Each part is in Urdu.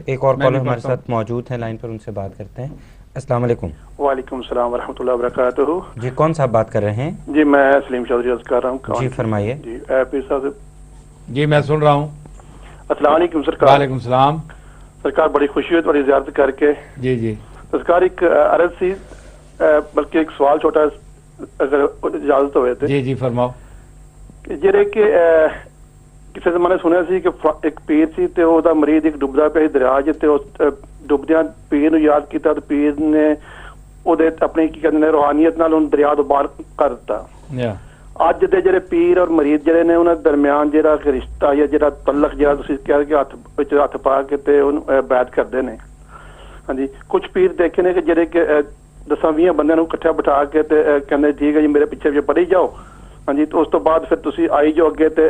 ایک اور کالر ہمارے ساتھ موجود ہیں لائن پر، ان سے بات کرتے ہیں. السلام علیکم. وعلیکم السلام ورحمۃ اللہ وبرکاتہ. جی کون صاحب بات کر رہے ہیں؟ جی میں سلیم چودھری عرض کر رہا ہوں. جی فرمائیے. جی پیر صاحب. جی میں سن رہا ہوں. السلام علیکم سرکار. وعلیکم السلام سرکار. بڑی خوشی ہوئی تمہاری زیارت کر کے. جی جی سرکار ایک عرض سی، بلکہ ایک سوال چھوٹا اگر اجازت ہوئے تھے. جی جی فرماؤ. جڑے کہ کسی زمانے سنیا سی کہ ایک پیر سی تے او دا مرید ایک ڈبدا پیا دریا تے ڈبدیاں پیر نو یاد کیتا تے پیر نے او دے اپنی کی کہندے نے روحانیت نال اون دریا تو باہر کر دتا. اج دے جڑے پیر اور مرید جڑے نے انہاں درمیان جڑا رشتہ یا جڑا تعلق جڑا تسی کہہ کہ ہاتھ وچ ہاتھ پا کے تے اون بیعت کردے نے. ہاں جی کچھ پیر دیکھے نے کہ جڑے کہ 10-20 بندیاں نو اکٹھا بٹھا کے تے کہندے ٹھیک ہے جی میرے پیچھے پڑھی جاؤ. ہاں جی تو اس تو بعد پھر تسی آئی جو اگے تے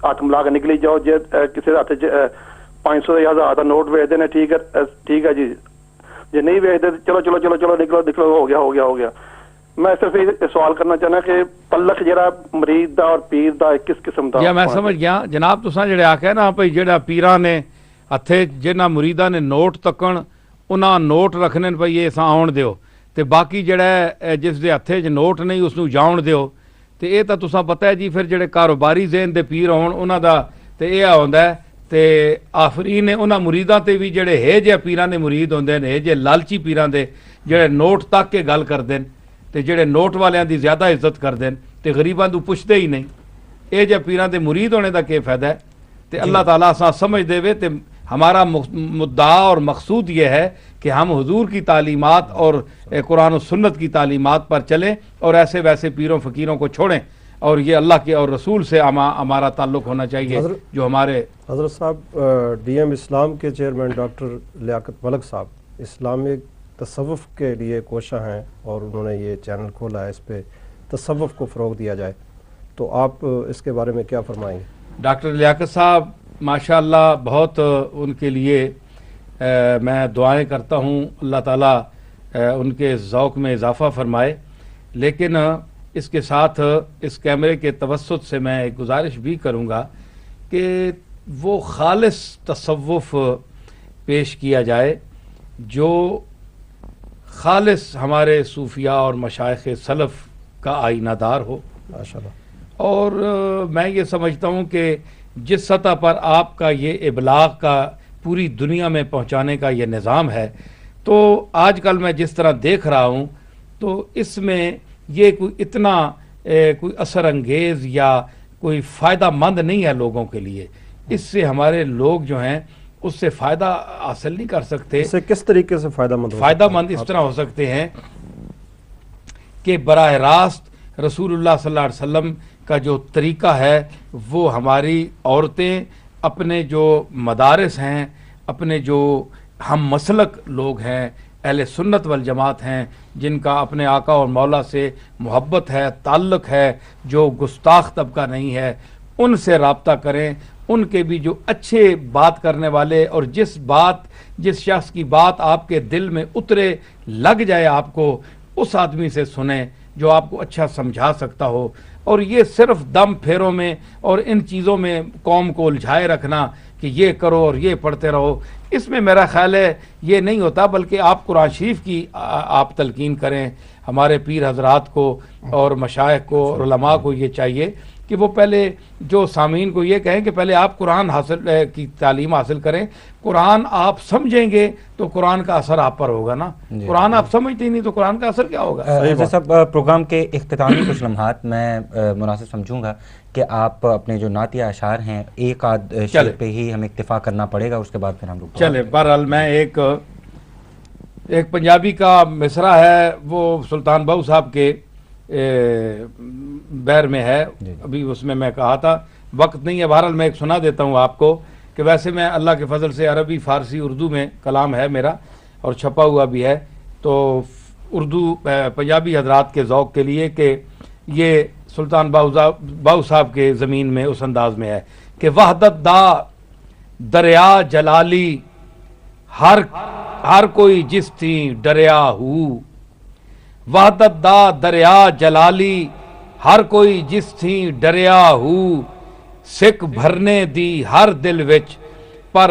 ہاتھ ملا کے نکلی جاؤ. جے کسی ہاتھ 500 یا 1000 دا نوٹ ویچ دینے ٹھیک ہے جی. جی نہیں ویچ دے چلو چلو چلو چلو نکلو ہو گیا. میں صرف یہ سوال کرنا چاہنا کہ تعلق جڑا مرید دا اور پیر دا کس قسم دا. یا میں سمجھ گیا جناب. تساں جڑے آکھیا نا بھئی جڑا پیراں نے ہتھے جنہاں مریداں نے نوٹ تکن انہاں نوٹ رکھنے بھئی یہ اساں آن دیو تے باقی جڑا جس دے ہتھے نوٹ نہیں اس نو جاؤن دیو. تے اے تاں تساں پتہ ہے جی پھر جڑے کاروباری ذہن دے پیر ہون انہاں دا تے اے ہوندا ہے تے آفرین نے انہاں مریداں تے بھی جڑے ہے جے پیراں دے مرید ہوندے نے جے لالچی پیراں دے جڑے نوٹ تک کے گل کردے تے جڑے نوٹ والیاں دی زیادہ عزت کردے تے غریباں تو پوچھتے ہی نہیں. اے جے پیراں دے مرید ہونے دا کی فائدہ ہے. تے اللہ تعالیٰ اساں سمجھ دے وے تے ہمارا مدعا اور مقصود یہ ہے کہ ہم حضور کی تعلیمات اور قرآن و سنت کی تعلیمات پر چلیں اور ایسے ویسے پیروں فقیروں کو چھوڑیں. اور یہ اللہ کے اور رسول سے ہمارا تعلق ہونا چاہیے جو ہمارے حضرت صاحب ڈی ایم اسلام کے چیئرمین ڈاکٹر لیاقت ملک صاحب اسلامک تصوف کے لیے کوشاں ہیں اور انہوں نے یہ چینل کھولا ہے اس پہ تصوف کو فروغ دیا جائے. تو آپ اس کے بارے میں کیا فرمائیں گے؟ ڈاکٹر لیاقت صاحب ماشاءاللہ بہت ان کے لیے میں دعائیں کرتا ہوں اللہ تعالیٰ ان کے ذوق میں اضافہ فرمائے. لیکن اس کے ساتھ اس کیمرے کے توسط سے میں ایک گزارش بھی کروں گا کہ وہ خالص تصوف پیش کیا جائے جو خالص ہمارے صوفیاء اور مشائخ سلف کا آئینہ دار ہو. ماشاءاللہ. اور میں یہ سمجھتا ہوں کہ جس سطح پر آپ کا یہ ابلاغ کا پوری دنیا میں پہنچانے کا یہ نظام ہے تو آج کل میں جس طرح دیکھ رہا ہوں تو اس میں یہ کوئی اتنا کوئی اثر انگیز یا کوئی فائدہ مند نہیں ہے لوگوں کے لیے. اس سے ہمارے لوگ جو ہیں اس سے فائدہ حاصل نہیں کر سکتے. اس سے کس طریقے سے فائدہ مند اس طرح ہو سکتے ہیں کہ براہ راست رسول اللہ صلی اللہ علیہ وسلم کا جو طریقہ ہے وہ ہماری عورتیں اپنے جو مدارس ہیں اپنے جو ہم مسلک لوگ ہیں اہل سنت والجماعت ہیں جن کا اپنے آقا اور مولا سے محبت ہے تعلق ہے جو گستاخ طبقہ نہیں ہے ان سے رابطہ کریں. ان کے بھی جو اچھے بات کرنے والے اور جس شخص کی بات آپ کے دل میں اترے لگ جائے آپ کو اس آدمی سے سنیں جو آپ کو اچھا سمجھا سکتا ہو. اور یہ صرف دم پھیروں میں اور ان چیزوں میں قوم کو الجھائے رکھنا کہ یہ کرو اور یہ پڑھتے رہو اس میں میرا خیال ہے یہ نہیں ہوتا. بلکہ آپ قرآن شریف کی آپ تلقین کریں. ہمارے پیر حضرات کو اور مشائخ کو اور علماء کو یہ چاہیے کہ وہ پہلے جو سامعین کو یہ کہیں کہ پہلے آپ قرآن کی تعلیم حاصل کریں. قرآن آپ سمجھیں گے تو قرآن کا اثر آپ پر ہوگا نا. قرآن آپ سمجھتے ہی نہیں تو قرآن کا اثر کیا ہوگا؟ صاحب پروگرام کے اختتامی کچھ لمحات میں مناسب سمجھوں گا کہ آپ اپنے جو نعتیہ اشعار ہیں ایک آدھ شعر پہ ہی ہمیں اکتفا کرنا پڑے گا اس کے بعد پھر ہم لوگ چلے. بہرحال میں ایک پنجابی کا مصرع ہے وہ سلطان بہو صاحب کے بیر میں ہے. ابھی اس میں کہا تھا وقت نہیں ہے. بہرحال میں ایک سنا دیتا ہوں آپ کو کہ ویسے میں اللہ کے فضل سے عربی فارسی اردو میں کلام ہے میرا اور چھپا ہوا بھی ہے. تو اردو پنجابی حضرات کے ذوق کے لیے کہ یہ سلطان بہو صاحب کے زمین میں اس انداز میں ہے کہ وحدت دا دریا جلالی ہر کوئی جس تھی ڈریا ہو. وحدت دا دریا جلالی ہر کوئی جس تھی ڈریا ہو. سکھ بھرنے دی ہر دل وچ پر